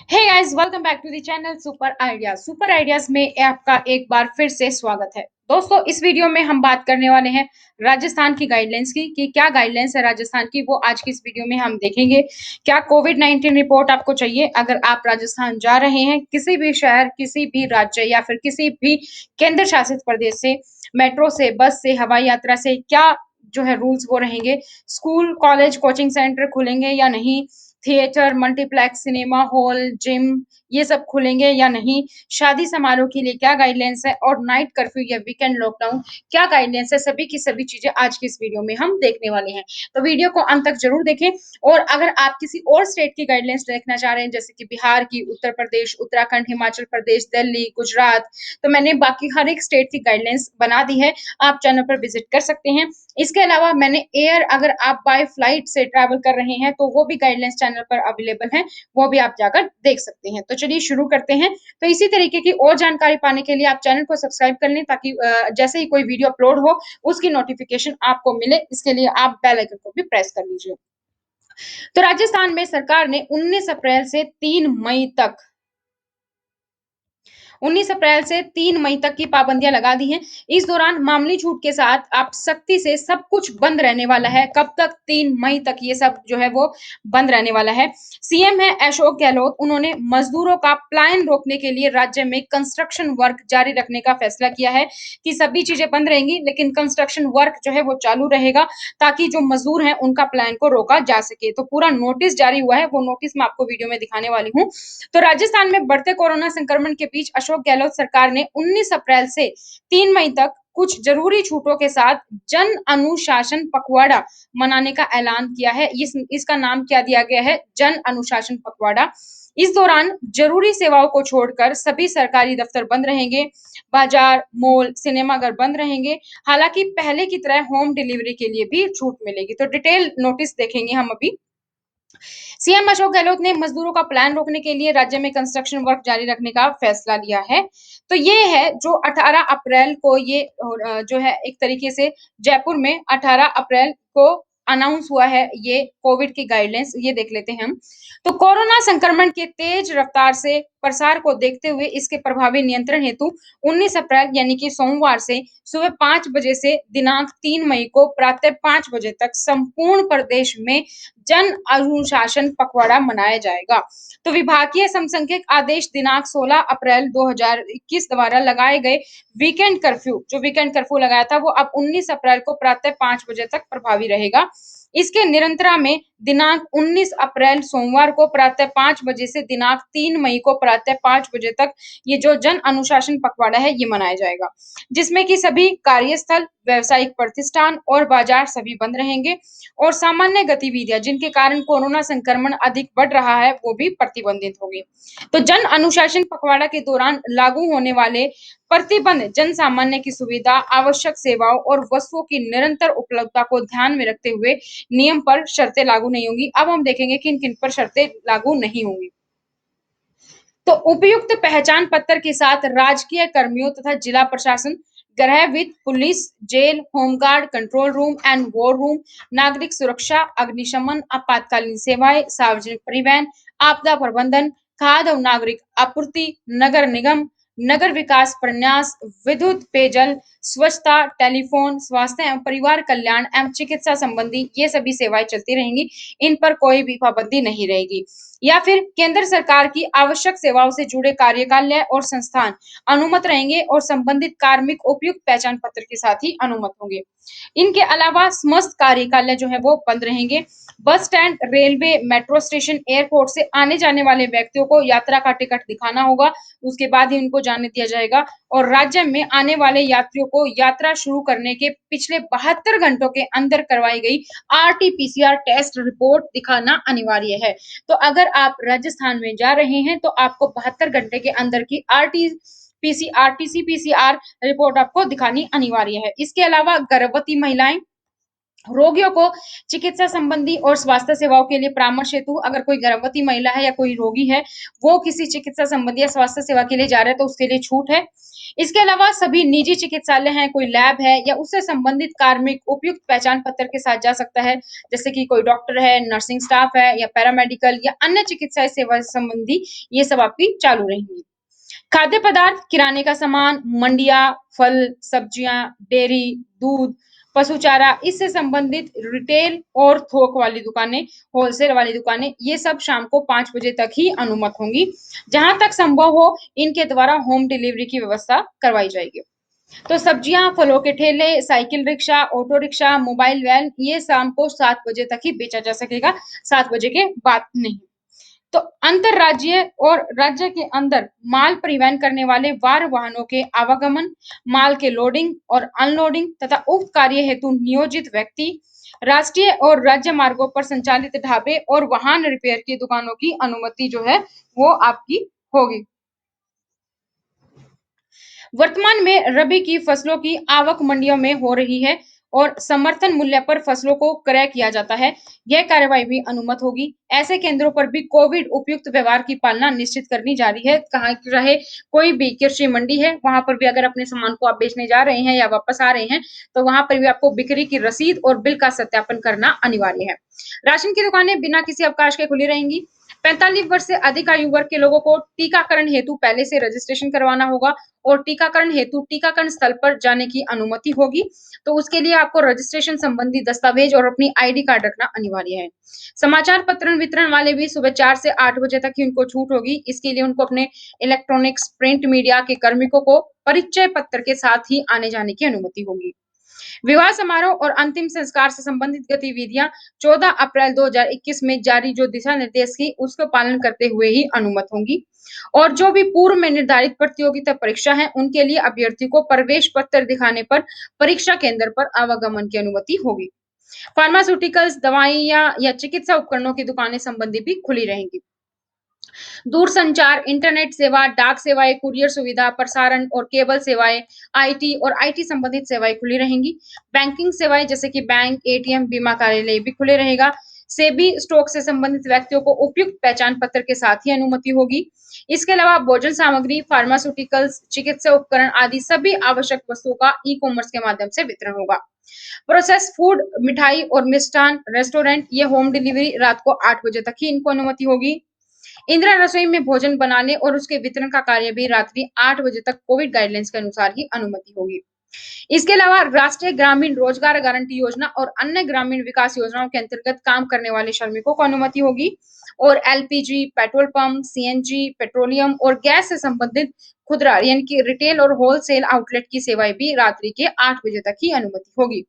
Hey guys, welcome back to the channel super ideas में आपका एक बार फिर से स्वागत है। दोस्तों, इस वीडियो में हम बात करने वाले हैं राजस्थान की गाइडलाइंस की कि क्या गाइडलाइंस है राजस्थान की, वो आज की इस वीडियो में हम देखेंगे। क्या कोविड 19 रिपोर्ट आपको चाहिए अगर आप राजस्थान जा रहे हैं, किसी भी शहर, किसी भी राज्य या फिर किसी भी केंद्र शासित प्रदेश से, मेट्रो से, बस से, हवाई यात्रा से, क्या जो है रूल्स वो रहेंगे। स्कूल, कॉलेज, कोचिंग सेंटर खुलेंगे या नहीं, theatre, multiplex, cinema hall, gym, ये सब खुलेंगे या नहीं, शादी समारोह के लिए क्या गाइडलाइंस है, और नाइट कर्फ्यू या वीकेंड लॉकडाउन क्या गाइडलाइंस है, सभी की सभी चीजें आज की इस वीडियो में हम देखने वाले हैं। तो वीडियो को अंत तक जरूर देखें। और अगर आप किसी और स्टेट की गाइडलाइंस देखना चाह रहे हैं, जैसे कि बिहार की, उत्तर प्रदेश, उत्तराखंड, हिमाचल प्रदेश, दिल्ली, गुजरात, तो मैंने बाकी हर एक स्टेट की गाइडलाइंस बना दी है, आप चैनल पर विजिट कर सकते हैं। इसके अलावा मैंने एयर, अगर आप बाय फ्लाइट से ट्रैवल कर रहे हैं तो वो भी गाइडलाइंस चैनल पर अवेलेबल है, वो भी आप जाकर देख सकते हैं। तो चलिए शुरू करते हैं। तो इसी तरीके की और जानकारी पाने के लिए आप चैनल को सब्सक्राइब कर लें, ताकि जैसे ही कोई वीडियो अपलोड हो उसकी नोटिफिकेशन आपको मिले। इसके लिए आप बेल आइकन को भी प्रेस कर लीजिए। तो राजस्थान में सरकार ने 19 अप्रैल से 3 मई तक 19 अप्रैल से 3 मई तक की पाबंदियां लगा दी हैं। इस दौरान मामूली छूट के साथ आप सख्ती से सब कुछ बंद रहने वाला है। कब तक? 3 मई तक ये सब जो है वो बंद रहने वाला है। सीएम है अशोक गहलोत, उन्होंने मजदूरों का पलायन रोकने के लिए राज्य में कंस्ट्रक्शन वर्क जारी रखने का फैसला किया है कि सभी चीजें बंद रहेंगी लेकिन कंस्ट्रक्शन वर्क जो है वो चालू रहेगा, ताकि जो मजदूर हैं उनका पलायन को रोका जा सके। तो पूरा नोटिस जारी हुआ है, वो नोटिस मैं आपको वीडियो में दिखाने वाली हूँ। तो राजस्थान में बढ़ते कोरोना संक्रमण के बीच अशोक गहलोत सरकार ने 19 अप्रैल से 3 मई तक कुछ जरूरी छूटों के साथ जन अनुशासन पखवाड़ा मनाने का ऐलान किया है। इसका नाम क्या दिया गया है? जन अनुशासन पखवाड़ा। इस दौरान जरूरी सेवाओं को छोड़कर सभी सरकारी दफ्तर बंद रहेंगे, बाजार, मॉल, सिनेमाघर बंद रहेंगे। हालांकि पहले की तरह होम डिलीवरी के लिए भी छूट मिलेगी। तो डिटेल नोटिस देखेंगे हम अभी। सीएम अशोक गहलोत ने मजदूरों का प्लान रोकने के लिए राज्य में कंस्ट्रक्शन वर्क जारी रखने का फैसला लिया है। तो ये है जो 18 अप्रैल को ये जो है एक तरीके से जयपुर में 18 अप्रैल को अनाउंस हुआ है ये कोविड की गाइडलाइंस। ये देख लेते हैं हम। तो कोरोना संक्रमण के तेज रफ्तार से प्रसार को देखते हुए इसके प्रभावी नियंत्रण हेतु 19 अप्रैल यानी कि सोमवार से सुबह 5 बजे से दिनांक 3 मई को प्रातः 5 बजे तक संपूर्ण प्रदेश में जन अनुशासन पखवाड़ा मनाया जाएगा। तो विभागीय समसंख्यक आदेश दिनांक 16 अप्रैल 2021 द्वारा लगाए गए वीकेंड कर्फ्यू, जो वीकेंड कर्फ्यू लगाया था, वो अब 19 अप्रैल को प्रातः 5 बजे तक प्रभावी रहेगा। इसके निरंतरा में दिनांक 19 अप्रैल सोमवार को प्रातः 5 बजे से दिनांक 3 मई को प्रातः 5 बजे तक ये जो जन अनुशासन पखवाड़ा है ये मनाया जाएगा, जिसमें कि सभी कार्यस्थल, व्यवसायिक प्रतिष्ठान और बाजार सभी बंद रहेंगे और सामान्य गतिविधियां जिनके कारण कोरोना संक्रमण अधिक बढ़ रहा है वो भी प्रतिबंधित होगी। तो जन अनुशासन पखवाड़ा के दौरान लागू होने वाले प्रतिबंध जन सामान्य की सुविधा, आवश्यक सेवाओं और वस्तुओं की निरंतर उपलब्धता को ध्यान में रखते हुए नियम पर शर्तें लागू नहीं होंगी। अब हम देखेंगे किन किन पर शर्तें लागू नहीं होंगी। तो उपयुक्त पहचान पत्र के साथ राजकीय कर्मियों तथा जिला प्रशासन, गृह वित्त, police, jail, home guard, control room and war room, नागरिक सुरक्षा, अग्निशमन, आपातकालीन सेवाएं, सार्वजनिक परिवहन, आपदा प्रबंधन, खाद्य और नागरिक आपूर्ति, नगर निगम, नगर विकास प्रन्यास, विद्युत, पेयजल, स्वच्छता, टेलीफोन, स्वास्थ्य एवं परिवार कल्याण एवं चिकित्सा संबंधी ये सभी सेवाएं चलती रहेंगी। इन पर कोई भी पाबंदी नहीं रहेगी। या फिर केंद्र सरकार की आवश्यक सेवाओं से जुड़े कार्यकालय और संस्थान अनुमत रहेंगे और संबंधित कार्मिक उपयुक्त पहचान पत्र के साथ ही अनुमत होंगे। इनके अलावा समस्त कार्यकालय जो है वो बंद रहेंगे। Bus stand, railway, metro station, airport से आने जाने वाले व्यक्तियों को यात्रा का टिकट दिखाना होगा, उसके बाद ही उनको जाने दिया जाएगा। और राज्य में आने वाले यात्रियों को यात्रा शुरू करने के पिछले 72 घंटों के अंदर करवाई गई आरटी-पीसीआर टेस्ट रिपोर्ट दिखाना अनिवार्य है। तो अगर आप राजस्थान में जा रहे हैं तो आपको 72 घंटे के अंदर की आरटीपीसीआर रिपोर्ट आपको दिखानी अनिवार्य है। इसके अलावा गर्भवती महिलाएं, रोगियों को चिकित्सा संबंधी और स्वास्थ्य सेवाओं के लिए परामर्श हेतु अगर कोई गर्भवती महिला है या कोई रोगी है, वो किसी चिकित्सा संबंधी या स्वास्थ्य सेवा के लिए जा रहा है तो उसके लिए छूट है। इसके अलावा सभी निजी चिकित्सालय हैं, कोई लैब है या उससे संबंधित कार्मिक उपयुक्त पहचान पत्र के साथ जा सकता है, जैसे कि कोई डॉक्टर है, नर्सिंग स्टाफ है या पैरामेडिकल या अन्य चिकित्सा सेवा संबंधी, ये सब आपकी चालू रहेंगी। खाद्य पदार्थ, किराने का सामान, मंडियाँ, फल, सब्जियाँ, डेयरी, दूध, पशु चारा, इससे संबंधित रिटेल और थोक वाली दुकानें, होलसेल वाली दुकानें, ये सब शाम को 5 बजे तक ही अनुमत होंगी। जहाँ तक संभव हो, इनके द्वारा होम डिलीवरी की व्यवस्था करवाई जाएगी। तो सब्जियाँ, फलों के ठेले, cycle rickshaw, auto rickshaw, mobile van, ये शाम को 7 बजे तक ही बेचा जा सकेगा, 7 बजे के बाद नहीं। तो अंतरराज्यीय और राज्य के अंदर माल परिवहन करने वाले वार वाहनों के आवागमन, माल के लोडिंग और अनलोडिंग तथा उक्त कार्य हेतु नियोजित व्यक्ति, राष्ट्रीय और राज्य मार्गों पर संचालित ढाबे और वाहन रिपेयर की दुकानों की अनुमति जो है वो आपकी होगी। वर्तमान में रबी की फसलों की आवक मंडियों में हो रही है और समर्थन मूल्य पर फसलों को क्रय किया जाता है। यह कार्यवाही भी अनुमत होगी। ऐसे केंद्रों पर भी कोविड उपयुक्त व्यवहार की पालना निश्चित करनी जारी है। कहा रहे कोई भी कृषि मंडी है, वहां पर भी अगर अपने सामान को आप बेचने जा रहे हैं या वापस आ रहे हैं, तो वहां पर भी आपको बिक्री की रसीद और बिल का सत्यापन करना अनिवार्य है। राशन की दुकानें बिना किसी अवकाश के खुली रहेंगी। 45 वर्ष से अधिक आयु वर्ग के लोगों को टीकाकरण हेतु पहले से रजिस्ट्रेशन करवाना होगा और टीकाकरण हेतु टीकाकरण स्थल पर जाने की अनुमति होगी। तो उसके लिए आपको रजिस्ट्रेशन संबंधी दस्तावेज और अपनी आईडी कार्ड रखना अनिवार्य है। समाचार पत्र वितरण वाले भी सुबह 4 से 8 बजे तक ही उनको छूट होगी। इसके लिए उनको अपने इलेक्ट्रॉनिक्स प्रिंट मीडिया के कार्मिकों को परिचय पत्र के साथ ही आने जाने की अनुमति होगी। विवाह समारोह और अंतिम संस्कार से संबंधित गतिविधियां 14 अप्रैल 2021 में जारी जो दिशा निर्देश की उसका पालन करते हुए ही अनुमत होंगी। और जो भी पूर्व में निर्धारित प्रतियोगिता परीक्षा है उनके लिए अभ्यर्थी को प्रवेश पत्र दिखाने पर परीक्षा केंद्र पर आवागमन की अनुमति होगी। फार्मास्यूटिकल्स, दवाइयां या चिकित्सा उपकरणों की दुकानें संबंधी भी खुली रहेंगी। दूरसंचार, इंटरनेट सेवा, डाक सेवाएं, कुरियर सुविधा, प्रसारण और केबल सेवाएं, आईटी और आईटी संबंधित सेवाएं खुली रहेंगी। बैंकिंग सेवाएं जैसे कि बैंक, एटीएम, बीमा कार्यालय भी खुले रहेगा। सेबी स्टॉक से संबंधित व्यक्तियों को उपयुक्त पहचान पत्र के साथ ही अनुमति होगी। इसके अलावा भोजन सामग्री, फार्मास्यूटिकल्स, चिकित्सा उपकरण आदि सभी आवश्यक वस्तुओं का ई कॉमर्स के माध्यम से वितरण होगा। प्रोसेस फूड, मिठाई और मिष्ठान, रेस्टोरेंट, ये होम डिलीवरी रात को 8 बजे तक ही इनको अनुमति होगी। इंदिरा रसोई में भोजन बनाने और उसके वितरण का कार्य भी रात्रि 8 बजे तक कोविड गाइडलाइंस के अनुसार ही अनुमति होगी। इसके अलावा राष्ट्रीय ग्रामीण रोजगार गारंटी योजना और अन्य ग्रामीण विकास योजनाओं के अंतर्गत काम करने वाले श्रमिकों को अनुमति होगी। और LPG, petrol pump, CNG, petroleum और गैस से संबंधित खुदरा यानी कि रिटेल और होलसेल आउटलेट की सेवाएं भी रात्रि के 8 बजे तक ही अनुमति होगी।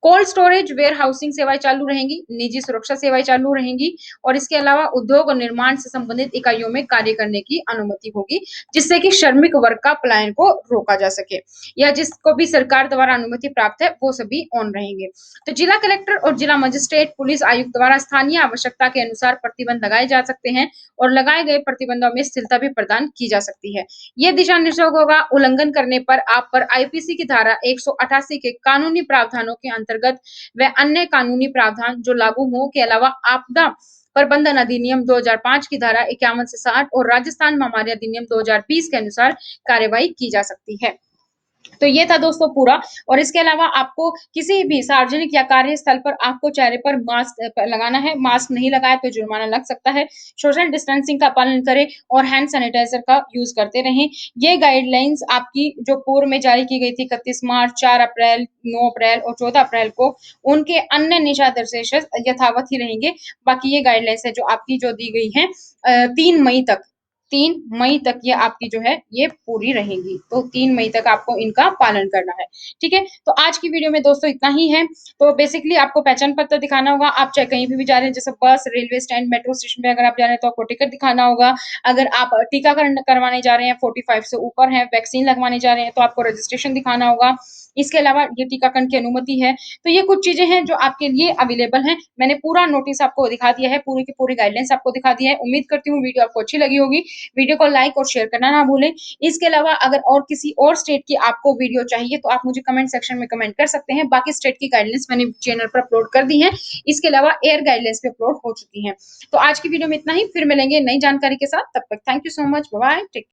कोल्ड स्टोरेज, वेयर हाउसिंग सेवाएं चालू रहेंगी, निजी सुरक्षा सेवाएं चालू रहेंगी और इसके अलावा उद्योग और निर्माण से संबंधित इकाइयों में कार्य करने की अनुमति होगी, जिससे कि श्रमिक वर्ग का पलायन को रोका जा सके या जिसको भी सरकार द्वारा अनुमति प्राप्त है वो सभी ऑन रहेंगे। तो जिला कलेक्टर और जिला मजिस्ट्रेट, पुलिस आयुक्त द्वारा स्थानीय आवश्यकता के अनुसार प्रतिबंध लगाए जा सकते हैं और लगाए गए प्रतिबंधों में स्थिरता भी प्रदान की जा सकती है। ये दिशा निर्देशों का उल्लंघन करने पर आप पर आईपीसी की धारा 188 के कानूनी प्रावधानों के अंतर्गत व अन्य कानूनी प्रावधान जो लागू हो के अलावा आपदा प्रबंधन अधिनियम 2005 की धारा 51 से 60 और राजस्थान महामारी अधिनियम 2020 के अनुसार कार्यवाही की जा सकती है। तो ये था दोस्तों पूरा। और इसके अलावा आपको किसी भी सार्वजनिक या कार्यस्थल पर आपको चेहरे पर मास्क लगाना है। मास्क नहीं लगाए तो जुर्माना लग सकता है। सोशल डिस्टेंसिंग का पालन करें और हैंड सैनिटाइजर का यूज करते रहें। ये गाइडलाइंस आपकी जो पूर्व में जारी की गई थी 31 मार्च, 4 अप्रैल, 9 अप्रैल और 14 अप्रैल को, उनके अन्य दिशा निर्देश यथावत ही रहेंगे। बाकी ये गाइडलाइंस है जो आपकी जो दी गई है 3 मई तक, 3 मई तक ये आपकी जो है ये पूरी रहेंगी। तो 3 मई तक आपको इनका पालन करना है। ठीक है? तो आज की वीडियो में दोस्तों इतना ही है। तो बेसिकली आपको पहचान पत्र दिखाना होगा। आप चाहे कहीं भी जा रहे हैं, जैसे बस, रेलवे स्टैंड, मेट्रो स्टेशन पे अगर आप जा रहे हैं तो आपको टिकट दिखाना होगा। अगर आप टीकाकरण करवाने जा रहे हैं, 45 से ऊपर हैं, वैक्सीन लगवाने जा रहे हैं तो आपको रजिस्ट्रेशन दिखाना होगा। इसके अलावा ये टीकाकरण की अनुमति है। तो ये कुछ चीज़ें हैं जो आपके लिए अवेलेबल हैं। मैंने पूरा नोटिस आपको दिखा दिया है, पूरी की पूरी गाइडलाइंस आपको दिखा दिया है। उम्मीद करती हूँ वीडियो आपको अच्छी लगी होगी। वीडियो को लाइक और शेयर करना ना भूलें। इसके अलावा अगर और किसी और स्टेट की आपको वीडियो चाहिए तो आप मुझे कमेंट सेक्शन में कमेंट कर सकते हैं। बाकी स्टेट की गाइडलाइंस मैंने चैनल पर अपलोड कर दी है। इसके अलावा एयर गाइडलाइंस भी अपलोड हो चुकी हैं। तो आज की वीडियो में इतना ही, फिर मिलेंगे नई जानकारी के साथ। तब तक thank you so much, bye bye, take